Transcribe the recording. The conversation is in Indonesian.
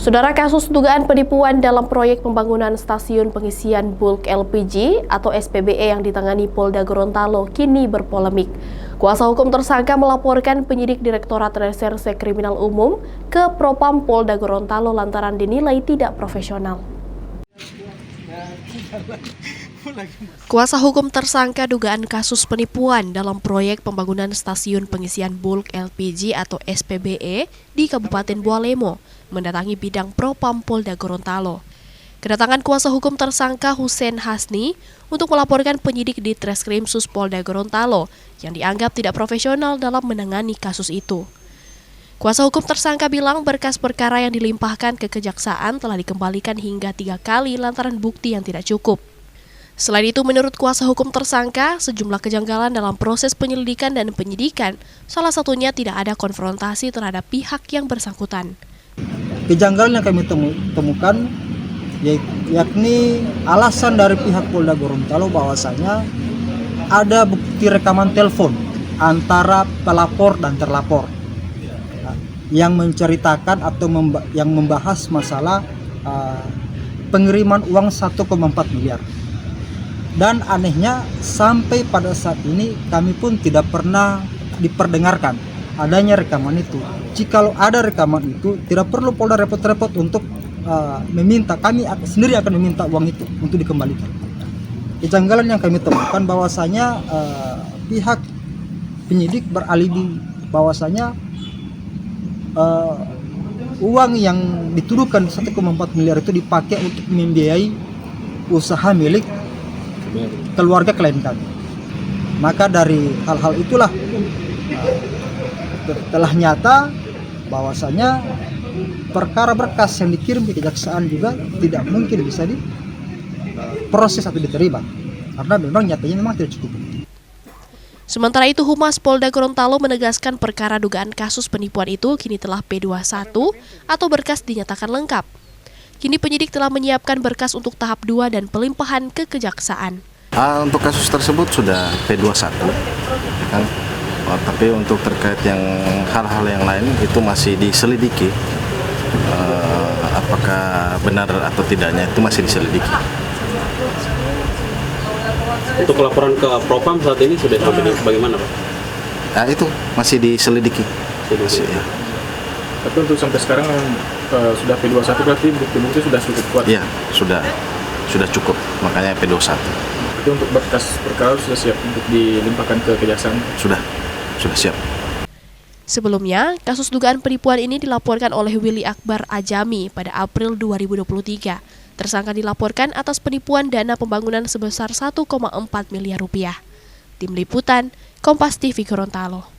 Saudara, kasus dugaan penipuan dalam proyek pembangunan stasiun pengisian bulk LPG atau SPBE yang ditangani Polda Gorontalo kini berpolemik. Kuasa hukum tersangka melaporkan penyidik Direktorat Reserse Kriminal Umum ke Propam Polda Gorontalo lantaran dinilai tidak profesional. Kuasa hukum tersangka dugaan kasus penipuan dalam proyek pembangunan stasiun pengisian bulk LPG atau SPBE di Kabupaten Bualemo mendatangi bidang Propam Polda Gorontalo. Kedatangan kuasa hukum tersangka Hussein Hasni untuk melaporkan penyidik di Treskrimsus Polda Gorontalo yang dianggap tidak profesional dalam menangani kasus itu. Kuasa hukum tersangka bilang berkas perkara yang dilimpahkan ke kejaksaan telah dikembalikan hingga 3 kali lantaran bukti yang tidak cukup. Selain itu, menurut kuasa hukum tersangka, sejumlah kejanggalan dalam proses penyelidikan dan penyidikan, salah satunya tidak ada konfrontasi terhadap pihak yang bersangkutan. Kejanggalan yang kami temukan yakni alasan dari pihak Polda Gorontalo bahwasanya ada bukti rekaman telepon antara pelapor dan terlapor yang menceritakan atau yang membahas masalah pengiriman uang 1,4 miliar. Dan anehnya sampai pada saat ini kami pun tidak pernah diperdengarkan adanya rekaman itu. Jikalau ada rekaman itu, tidak perlu Polda repot-repot untuk meminta, kami sendiri akan meminta uang itu untuk dikembalikan. Kejanggalan yang kami temukan bahwasanya pihak penyidik beralibi bahwasanya uang yang dituduhkan 1,4 miliar itu dipakai untuk membiayai usaha milik keluarga klien kami. Maka dari hal-hal itulah telah nyata bahwasanya perkara berkas yang dikirim ke kejaksaan juga tidak mungkin bisa diproses atau diterima karena memang nyatanya memang tidak cukup. Sementara itu, Humas Polda Gorontalo menegaskan perkara dugaan kasus penipuan itu kini telah P21 atau berkas dinyatakan lengkap. Kini penyidik telah menyiapkan berkas untuk tahap 2 dan pelimpahan ke kejaksaan. Untuk kasus tersebut sudah P21, kan? Tapi untuk terkait yang hal-hal yang lain itu masih diselidiki. Apakah benar atau tidaknya itu masih diselidiki. Untuk laporan ke Propam saat ini sudah sampai bagaimana, Pak? Itu masih diselidiki. Masih, ya. Tapi untuk sampai sekarang sudah P21 berarti bukti-bukti sudah cukup kuat? Iya, sudah cukup, makanya P21. Itu untuk berkas perkara sudah siap untuk dilimpahkan ke kejaksaan? Sudah siap. Sebelumnya, kasus dugaan penipuan ini dilaporkan oleh Willy Akbar Ajami pada April 2023. Tersangka dilaporkan atas penipuan dana pembangunan sebesar 1,4 miliar rupiah. Tim Liputan, Kompas TV Gorontalo.